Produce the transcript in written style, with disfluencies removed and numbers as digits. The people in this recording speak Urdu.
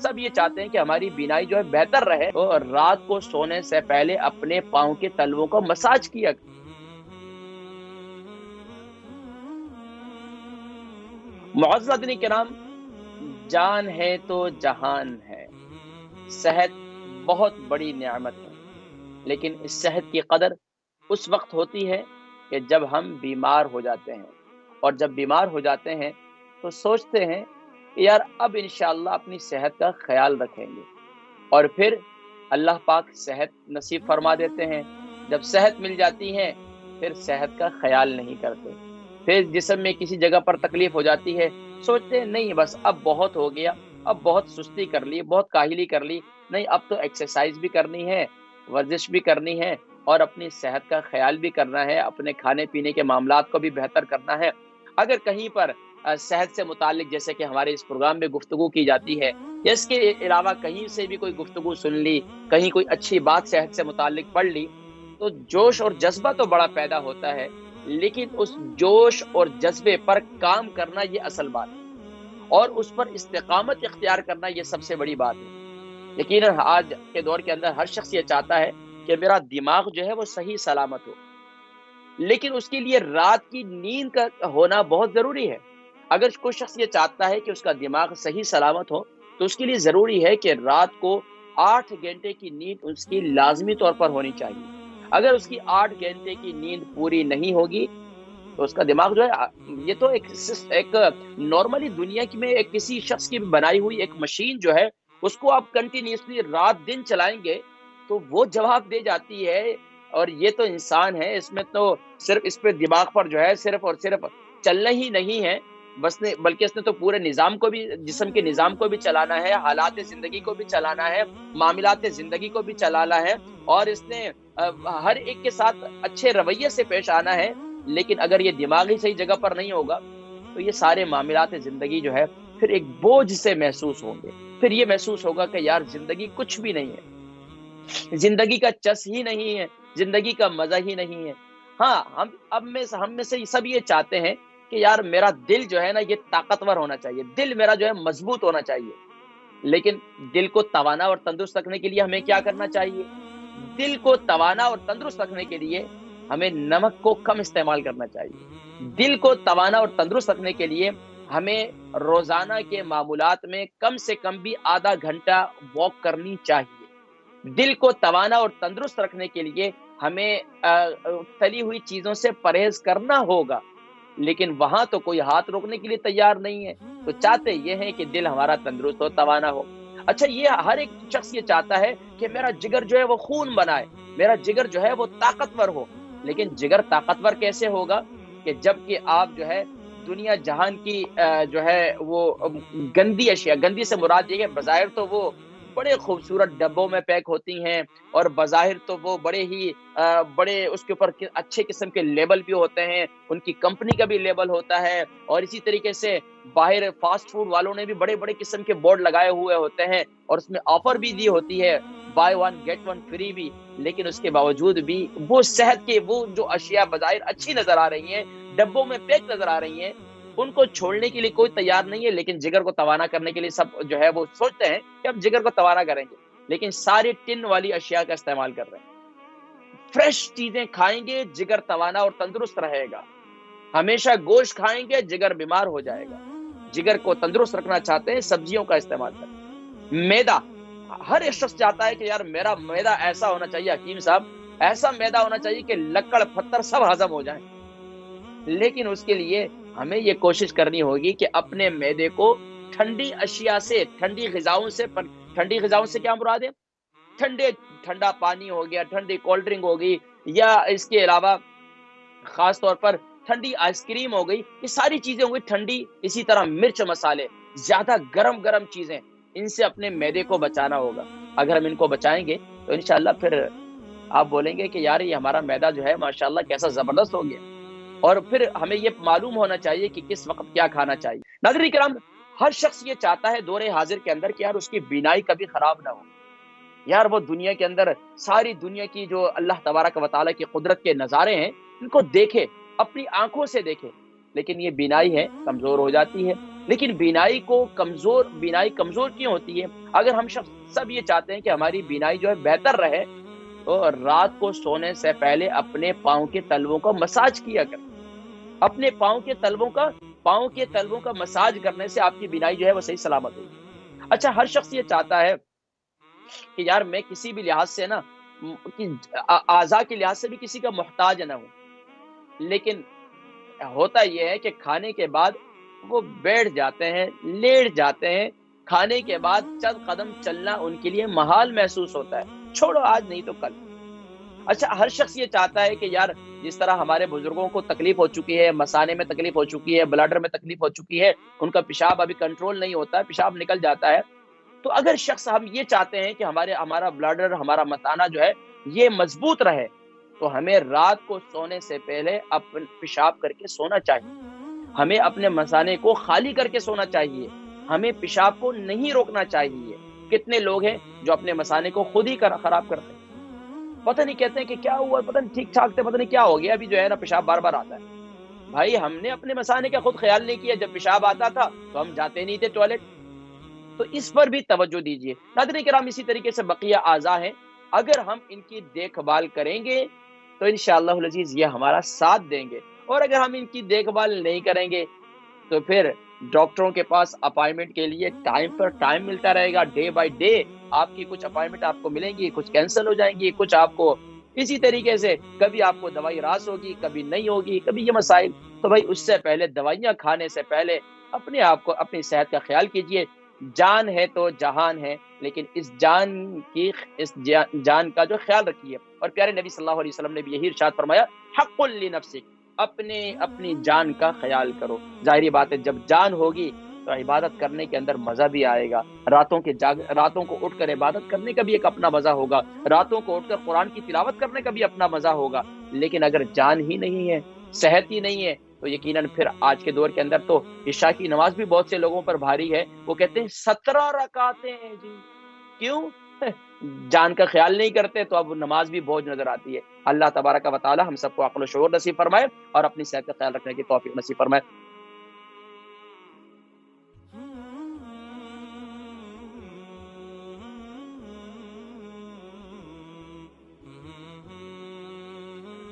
سب یہ چاہتے ہیں کہ ہماری بینائی جو ہے بہتر رہے، تو رات کو سونے سے پہلے اپنے پاؤں کے تلووں کو مساج کیا۔ معزز ناظرین کرام، جان ہے تو جہان ہے، صحت بہت بڑی نعمت ہے، لیکن اس صحت کی قدر اس وقت ہوتی ہے کہ جب ہم بیمار ہو جاتے ہیں، اور جب بیمار ہو جاتے ہیں تو سوچتے ہیں کہ یار اب انشاءاللہ اپنی صحت کا خیال رکھیں گے، اور پھر اللہ پاک صحت نصیب فرما دیتے ہیں۔ جب صحت مل جاتی ہے پھر صحت کا خیال نہیں کرتے، پھر جسم میں کسی جگہ پر تکلیف ہو جاتی ہے، سوچتے ہیں نہیں بس اب بہت ہو گیا، اب بہت سستی کر لی، بہت کاہلی کر لی، نہیں اب تو ایکسرسائز بھی کرنی ہے، ورزش بھی کرنی ہے، اور اپنی صحت کا خیال بھی کرنا ہے، اپنے کھانے پینے کے معاملات کو بھی بہتر کرنا ہے۔ اگر کہیں پر صحت سے متعلق جیسے کہ ہمارے اس پروگرام میں گفتگو کی جاتی ہے، یا اس کے علاوہ کہیں سے بھی کوئی گفتگو سن لی، کہیں کوئی اچھی بات صحت سے متعلق پڑھ لی، تو جوش اور جذبہ تو بڑا پیدا ہوتا ہے، لیکن اس جوش اور جذبے پر کام کرنا یہ اصل بات ہے، اور اس پر استقامت اختیار کرنا یہ سب سے بڑی بات ہے۔ یقیناً آج کے دور کے اندر ہر شخص یہ چاہتا ہے کہ میرا دماغ جو ہے وہ صحیح سلامت ہو، لیکن اس کے لیے رات کی نیند کا ہونا بہت ضروری ہے۔ اگر کوئی شخص یہ چاہتا ہے کہ اس کا دماغ صحیح سلامت ہو، تو اس کے لیے ضروری ہے کہ رات کو 8 گھنٹے کی نیند اس کی لازمی طور پر ہونی چاہیے۔ اگر اس کی 8 گھنٹے کی نیند پوری نہیں ہوگی تو اس کا دماغ جو ہے، یہ تو ایک نارملی دنیا کی میں ایک کسی شخص کی بنائی ہوئی ایک مشین جو ہے، اس کو آپ کنٹینیوسلی رات دن چلائیں گے تو وہ جواب دے جاتی ہے، اور یہ تو انسان ہے، اس میں تو صرف اس پہ دماغ پر جو ہے صرف اور صرف چلنا ہی نہیں ہے بس نے، بلکہ اس نے تو پورے نظام کو بھی، جسم کے نظام کو بھی چلانا ہے، حالات زندگی کو بھی چلانا ہے، معاملات زندگی کو بھی چلانا ہے، اور اس نے ہر ایک کے ساتھ اچھے رویے سے پیش آنا ہے۔ لیکن اگر یہ دماغی صحیح جگہ پر نہیں ہوگا تو یہ سارے معاملات زندگی جو ہے پھر ایک بوجھ سے محسوس ہوں گے، پھر یہ محسوس ہوگا کہ یار زندگی کچھ بھی نہیں ہے، زندگی کا چس ہی نہیں ہے، زندگی کا مزہ ہی نہیں ہے۔ ہاں، ہم میں سے سب یہ چاہتے ہیں کہ یار میرا دل جو ہے نا یہ طاقتور ہونا چاہیے، دل میرا جو ہے مضبوط ہونا چاہیے، لیکن دل کو توانا اور تندرست رکھنے کے لیے ہمیں کیا کرنا چاہیے؟ دل کو توانا اور تندرست رکھنے کے لیے ہمیں نمک کو کم استعمال کرنا چاہیے۔ دل کو توانا اور تندرست رکھنے کے لیے ہمیں روزانہ کے معمولات میں کم سے کم بھی آدھا گھنٹہ واک کرنی چاہیے۔ دل کو توانا اور تندرست رکھنے کے لیے ہمیں تلی ہوئی چیزوں سے پرہیز کرنا ہوگا، لیکن وہاں تو کوئی ہاتھ روکنے کے لیے تیار نہیں ہے۔ تو چاہتے یہ ہیں کہ دل ہمارا تندرست ہو، توانا ہو۔ اچھا، یہ ہر ایک شخص یہ چاہتا ہے کہ میرا جگر جو ہے وہ خون بنائے، میرا جگر جو ہے وہ طاقتور ہو، لیکن جگر طاقتور کیسے ہوگا کہ جب کہ آپ جو ہے دنیا جہان کی جو ہے وہ گندی اشیاء، گندی سے مراد یہ ہے بظاہر تو وہ بڑے خوبصورت ڈبوں میں پیک ہوتی ہیں، اور بظاہر تو وہ بڑے ہی بڑے اس کے اوپر اچھے قسم کے لیبل بھی ہوتے ہیں، ان کی کمپنی کا بھی لیبل ہوتا ہے، اور اسی طریقے سے باہر فاسٹ فوڈ والوں نے بھی بڑے بڑے قسم کے بورڈ لگائے ہوئے ہوتے ہیں، اور اس میں آفر بھی دی ہوتی ہے، buy one get one free بھی، لیکن اس کے باوجود بھی وہ صحت کے وہ جو اشیاء بظاہر اچھی نظر آ رہی ہیں، ڈبوں میں پیک نظر آ رہی ہیں، ان کو چھوڑنے کے لیے کوئی تیار نہیں ہے، لیکن جگر کو توانا کرنے کے لیے سب جو ہے وہ سوچتے ہیں کہ ہم جگر کو توانا کریں گے، لیکن ساری ٹن والی اشیاء کا استعمال کر رہے ہیں۔ فریش چیزیں کھائیں گے جگر توانا اور تندرست رہے گا، ہمیشہ گوشت کھائیں گے جگر بیمار ہو جائے گا۔ جگر کو تندرست رکھنا چاہتے ہیں، سبزیوں کا استعمال کریں۔ میدا، ہر ایک شخص چاہتا ہے کہ یار میرا میدا ایسا ہونا چاہیے، حکیم صاحب ایسا میدا ہونا چاہیے کہ لکڑ پتھر سب ہضم ہو جائیں، لیکن اس کے لیے ہمیں یہ کوشش کرنی ہوگی کہ اپنے معدے کو ٹھنڈی اشیاء سے، ٹھنڈی غذاؤں سے کیا مراد ہے؟ ٹھنڈا پانی ہو گیا، ٹھنڈی کولڈ ڈرنک ہو گئی، یا اس کے علاوہ خاص طور پر ٹھنڈی آئس کریم ہو گئی، یہ ساری چیزیں ہوں گی ٹھنڈی۔ اسی طرح مرچ مسالے، زیادہ گرم چیزیں، ان سے اپنے معدے کو بچانا ہوگا۔ اگر ہم ان کو بچائیں گے تو انشاءاللہ پھر آپ بولیں گے کہ یار یہ ہمارا معدہ جو ہے ماشاءاللہ کیسا زبردست ہو گیا، اور پھر ہمیں یہ معلوم ہونا چاہیے کہ کس وقت کیا کھانا چاہیے۔ ناظرین کرام، ہر شخص یہ چاہتا ہے دور حاضر کے اندر کہ یار اس کی بینائی کبھی خراب نہ ہو، یار وہ دنیا کے اندر ساری دنیا کی جو اللہ تبارک و تعالیٰ کی قدرت کے نظارے ہیں ان کو دیکھے، اپنی آنکھوں سے دیکھے، لیکن یہ بینائی ہے کمزور ہو جاتی ہے، لیکن بینائی کمزور کیوں ہوتی ہے؟ اگر ہم سب یہ چاہتے ہیں کہ ہماری بینائی جو ہے بہتر رہے، تو رات کو سونے سے پہلے اپنے پاؤں کے تلووں کا مساج کیا کریں۔ اپنے پاؤں کے تلووں کا مساج کرنے سے آپ کی بینائی جو ہے وہ صحیح سلامت ہوگی۔ اچھا، ہر شخص یہ چاہتا ہے کہ یار میں کسی بھی لحاظ سے نا، اعضاء کے لحاظ سے بھی کسی کا محتاج نہ ہوں، لیکن ہوتا یہ ہے کہ کھانے کے بعد وہ بیٹھ جاتے ہیں، لیٹ جاتے ہیں، کھانے کے بعد چند قدم چلنا ان کے لیے محال محسوس ہوتا ہے، چھوڑو آج نہیں تو کل۔ اچھا، ہر شخص یہ چاہتا ہے کہ یار جس طرح ہمارے بزرگوں کو تکلیف ہو چکی ہے، مثانے میں تکلیف ہو چکی ہے، بلاڈر میں تکلیف ہو چکی ہے، ان کا پیشاب ابھی کنٹرول نہیں ہوتا ہے، پیشاب نکل جاتا ہے، تو اگر شخص ہم یہ چاہتے ہیں کہ ہمارا بلاڈر، ہمارا مثانہ جو ہے یہ مضبوط رہے، تو ہمیں رات کو سونے سے پہلے پیشاب کر کے سونا چاہیے، ہمیں اپنے مثانے کو خالی کر کے سونا چاہیے، ہمیں پیشاب کو نہیں روکنا چاہیے۔ کتنے لوگ ہیں جو اپنے مثانے کو خود ہی خراب کرتے ہیں، پتہ نہیں، کہتے ہیں کہ کیا ہوا، پتہ نہیں ٹھیک ٹھاک تھے، پتہ نہیں کیا ہو گیا، ابھی جو ہے نا پیشاب بار بار آتا ہے۔ بھائی، ہم نے اپنے مثانے کا خود خیال نہیں کیا، جب پیشاب آتا تھا تو ہم جاتے نہیں تھے ٹوائلٹ، تو اس پر بھی توجہ دیجیے۔ ناظرین کرام، اسی طریقے سے بقیہ اعضاء ہیں، اگر ہم ان کی دیکھ بھال کریں گے تو انشاءاللہ العزیز یہ ہمارا ساتھ دیں گے، اور اگر ہم ان کی دیکھ بھال نہیں کریں گے تو پھر ڈاکٹروں کے پاس اپائنٹمنٹ کے لیے ٹائم پر ٹائم ملتا رہے گا، ڈے بائی ڈے آپ کی کچھ اپائنٹمنٹ آپ کو ملیں گی، کچھ کینسل ہو جائیں گی، کچھ آپ کو اسی طریقے سے کبھی آپ کو دوائی راس ہوگی، کبھی نہیں ہوگی، کبھی یہ مسائل۔ تو بھائی اس سے پہلے، دوائیاں کھانے سے پہلے اپنے آپ کو، اپنی صحت کا خیال کیجئے۔ جان ہے تو جہان ہے، لیکن اس جان کا جو خیال رکھیے، اور پیارے نبی صلی اللہ علیہ وسلم نے بھی یہی ارشاد فرمایا، حق لنفسک، اپنی جان کا خیال کرو۔ ظاہری بات ہے، جب جان ہوگی تو عبادت کرنے کے اندر مزہ بھی آئے گا، راتوں کو اٹھ کر عبادت کرنے کا بھی ایک اپنا مزہ ہوگا، راتوں کو اٹھ کر قرآن کی تلاوت کرنے کا بھی اپنا مزہ ہوگا۔ لیکن اگر جان ہی نہیں ہے، صحت ہی نہیں ہے، تو یقیناً پھر آج کے دور کے اندر تو عشاء کی نماز بھی بہت سے لوگوں پر بھاری ہے، وہ کہتے ہیں 17 رکعتیں ہیں جی، کیوں؟ جان کا خیال نہیں کرتے، تو اب نماز بھی بوجھ نظر آتی ہے۔ اللہ تبارک و تعالی ہم سب کو عقل و شعور نصیب فرمائے اور اپنی صحت کا خیال رکھنے کی توفیق نصیب فرمائے۔